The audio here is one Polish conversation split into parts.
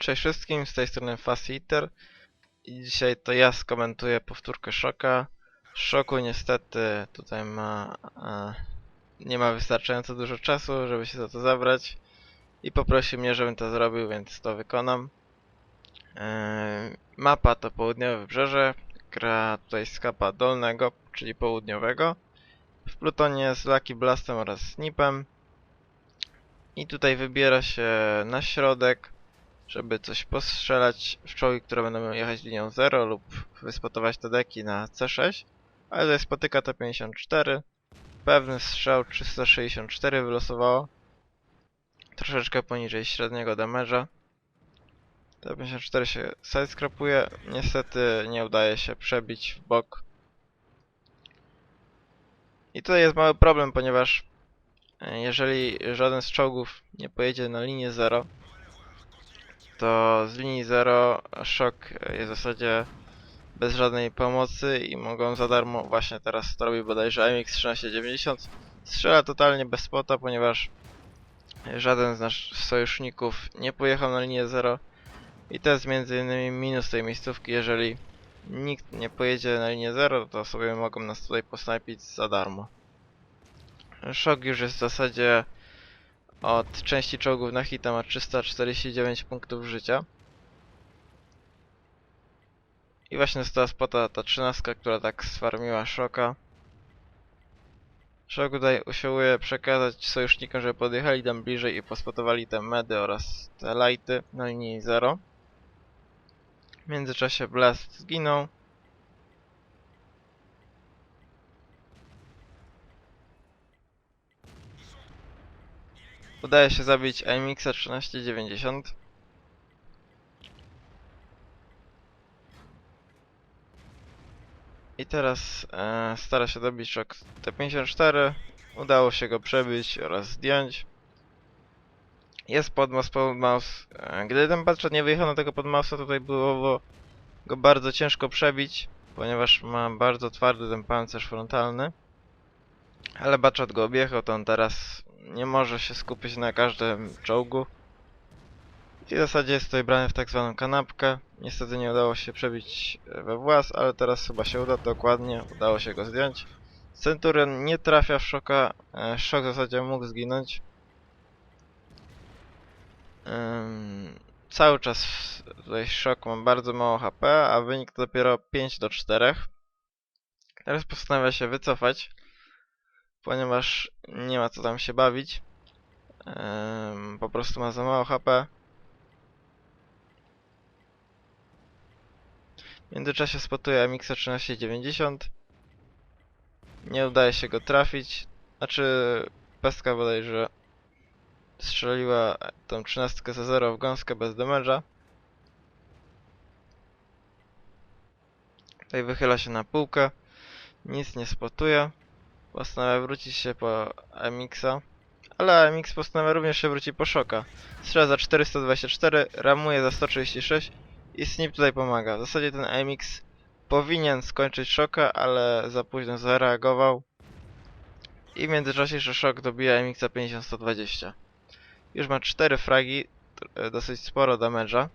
Cześć wszystkim, z tej strony Fast Hitter i dzisiaj to ja skomentuję powtórkę Szoka. Szoku niestety tutaj nie ma wystarczająco dużo czasu, żeby się za to zabrać i poprosił mnie, żebym to zrobił, więc to wykonam. Mapa to południowe wybrzeże, gra tutaj z kapa dolnego, czyli południowego. W Plutonie z Lucky Blastem oraz Snipem. I tutaj wybiera się na środek, żeby coś postrzelać w czołgi, które będą jechać linią 0 lub wyspotować te deki na C6. Ale tutaj spotyka T54. Pewny strzał 364 wylosowało. Troszeczkę poniżej średniego damage'a. T54 się sidescrapuje. Niestety nie udaje się przebić w bok. I tutaj jest mały problem, ponieważ jeżeli żaden z czołgów nie pojedzie na linię 0, to z linii 0 Szok jest w zasadzie bez żadnej pomocy i mogą za darmo, właśnie teraz to robi bodajże AMX 1390, strzela totalnie bez spota, ponieważ żaden z naszych sojuszników nie pojechał na linię 0 i to jest między innymi minus tej miejscówki. Jeżeli nikt nie pojedzie na linię 0, to sobie mogą nas tutaj posnajpić za darmo. Szok już jest w zasadzie od części czołgów na hita ma 349 punktów życia. I właśnie została spota ta 13, która tak sfarmiła Szoka. Szok tutaj usiłuje przekazać sojusznikom, żeby podjechali tam bliżej i pospotowali te medy oraz te lighty na linii 0. W międzyczasie Blast zginął. Udaje się zabić AMX 1390. I teraz stara się dobić Szok T54. Udało się go przebić oraz zdjąć. Jest podmouse. Gdy ten Batchat nie wyjechał na tego podmouse'a, tutaj było go bardzo ciężko przebić, ponieważ ma bardzo twardy ten pancerz frontalny. Ale Batchat go objechał, to on teraz nie może się skupić na każdym czołgu. I w zasadzie jest tutaj brany w tak zwaną kanapkę. Niestety nie udało się przebić we włas, ale teraz chyba się uda, dokładnie. Udało się go zdjąć. Centurion nie trafia w Szoka. Szok w zasadzie mógł zginąć. Cały czas tutaj Szok ma bardzo mało HP, a wynik to dopiero 5-4. Teraz postanawia się wycofać, ponieważ nie ma co tam się bawić. Po prostu ma za mało HP. W międzyczasie spotuje MX 1390. Nie udaje się go trafić. Znaczy, pestka bodajże strzeliła tą 13 za 0 w gąskę bez damage'a. Tutaj wychyla się na półkę. Nic nie spotuje. Postanawia wrócić się po AMX-a. Ale AMX postanawia również się wrócić po Szoka. Strzela za 424, ramuje za 136 i Snip tutaj pomaga. W zasadzie ten AMX powinien skończyć Szoka, ale za późno zareagował. I w międzyczasie jeszcze Szok dobija AMX 50-120. Już ma 4 fragi, dosyć sporo damage'a.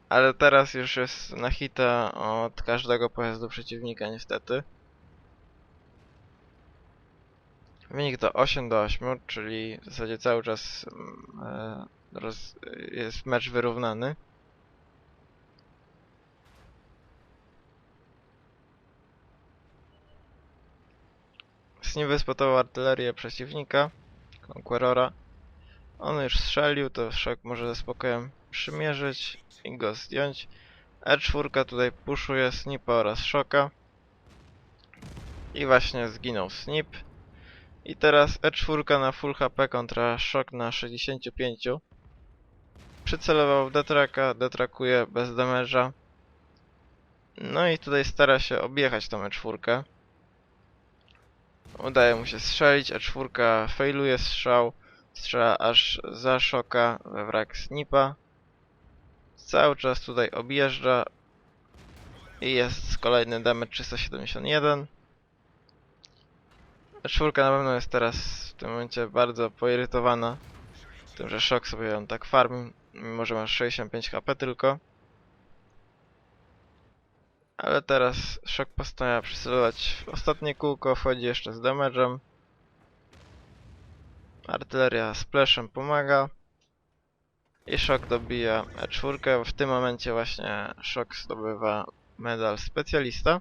Ale teraz już jest na hita od każdego pojazdu przeciwnika niestety. Wynik to 8-8, czyli w zasadzie cały czas jest mecz wyrównany. Snip wyspotował artylerię przeciwnika, Conquerora. On już strzelił, to Szok może ze spokojem przymierzyć i go zdjąć. E4 tutaj puszuje Snipa oraz Szoka. I właśnie zginął Snip. I teraz E4 na full HP kontra Szok na 65. Przycelował w detraka, detrakuje bez damage'a. No i tutaj stara się objechać tą E4. Udaje mu się strzelić, E4 failuje strzał. Strzela aż za Szoka we wrak Snipa. Cały czas tutaj objeżdża. I jest kolejny damage 371. E4 na pewno jest teraz w tym momencie bardzo poirytowana tym, że Shock sobie on tak farmi, mimo że masz 65 HP tylko. Ale teraz Shock postanawia przycelować w ostatnie kółko, wchodzi jeszcze z damage'em. Artyleria splashem pomaga. I Shock dobija E4. W tym momencie właśnie Shock zdobywa medal specjalista.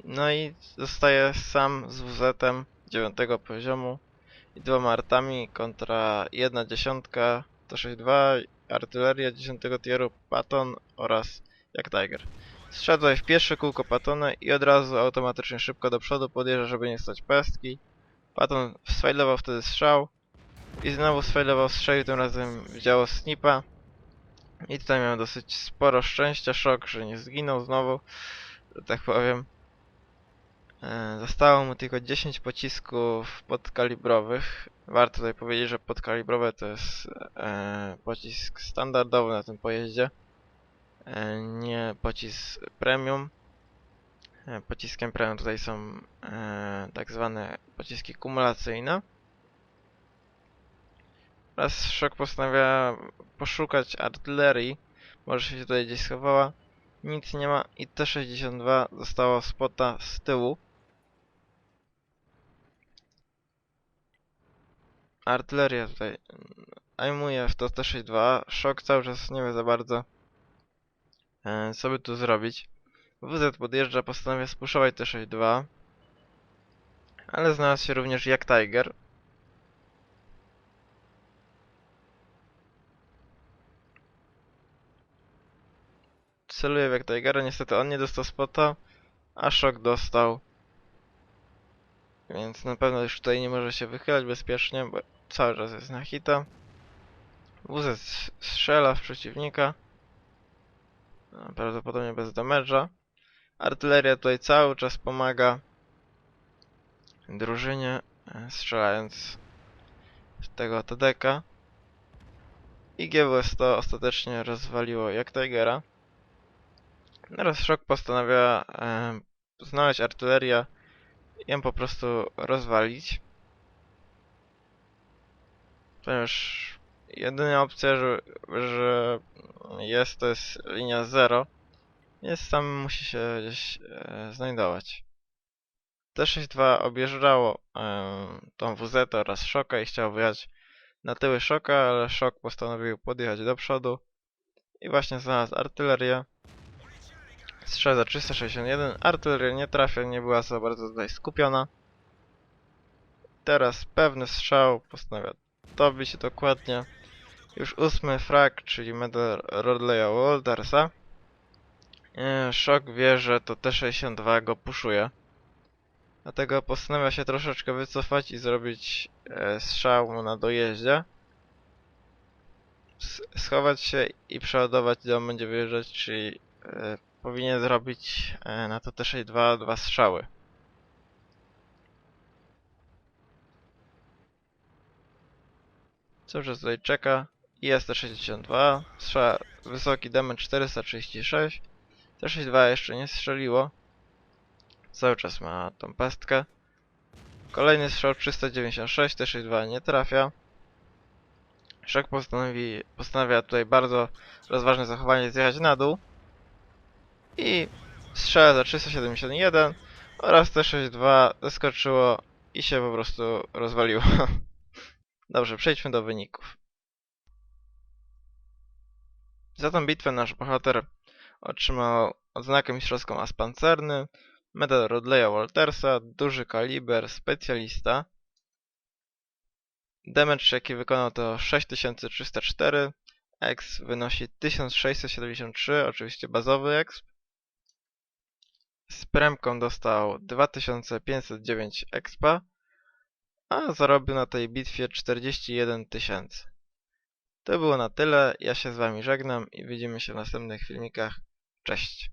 No i zostaje sam z WZ-em 9 poziomu i 2 artami kontra 1 dziesiątka, T62, artyleria 10 tieru, Patton oraz jak Tiger. Strzela tutaj w pierwsze kółko Pattona i od razu automatycznie szybko do przodu podjeżdża, żeby nie stać pestki. Patton sfailował wtedy strzał i znowu sfailował strzał, tym razem w działo snipa. I tutaj miał dosyć sporo szczęścia, Shock, że nie zginął znowu, że tak powiem. Zostało mu tylko 10 pocisków podkalibrowych. Warto tutaj powiedzieć, że podkalibrowe to jest pocisk standardowy na tym pojeździe, nie pocisk premium. Pociskiem premium tutaj są tak zwane pociski kumulacyjne. Teraz Shock postanawia poszukać artylerii. Może się tutaj gdzieś schowała. Nic nie ma i T62 zostało spota z tyłu. Artyleria tutaj aimuje w to T62. Shock cały czas nie wie za bardzo, co by tu zrobić. WZ podjeżdża, postanawia spuszować T62. Ale znalazł się również jak Tiger. Celuje w jak Tigera, niestety on nie dostał spota, a Shock dostał. Więc na pewno już tutaj nie może się wychylać bezpiecznie, bo cały czas jest na hita. WZ strzela w przeciwnika. Prawdopodobnie bez damage'a. Artyleria tutaj cały czas pomaga drużynie, strzelając z tego TDK. I GWS to ostatecznie rozwaliło jak Tigera. Teraz Shock postanawia znaleźć artylerię i ją po prostu rozwalić. Ponieważ jedyna opcja, że jest, to jest linia 0. Więc tam musi się gdzieś znajdować. T62 objeżdżało tą WZ oraz Shocka i chciał wyjechać na tyły Shocka, ale Shock postanowił podjechać do przodu i właśnie znalazł artylerię. Strzał za 361, artyleria nie trafia, nie była za bardzo tutaj skupiona. Teraz pewny strzał, postanawia dobić dokładnie. Już 8 frag, czyli medal Rodleya Waltersa. Shock wie, że to T62 go puszuje. Dlatego postanawia się troszeczkę wycofać i zrobić strzał mu na dojeździe. Schować się i przeładować, gdzie on będzie wyjeżdżać, czyli powinien zrobić na to T62 2 strzały. Cały czas tutaj czeka. Jest T62. Strzela wysoki damage 436. T62 jeszcze nie strzeliło. Cały czas ma tą pestkę. Kolejny strzał 396. T62 nie trafia. Shock postanawia tutaj bardzo rozważne zachowanie, zjechać na dół. I strzela za 371 oraz T62 zaskoczyło i się po prostu rozwaliło. Dobrze, przejdźmy do wyników. Za tą bitwę nasz bohater otrzymał odznakę mistrzowską As Pancerny, medal Rodleya Waltersa, duży kaliber, specjalista. Damage jaki wykonał to 6304, exp wynosi 1673, oczywiście bazowy exp. Z premką dostał 2509 expa, a zarobił na tej bitwie 41 000. To było na tyle, ja się z wami żegnam i widzimy się w następnych filmikach. Cześć!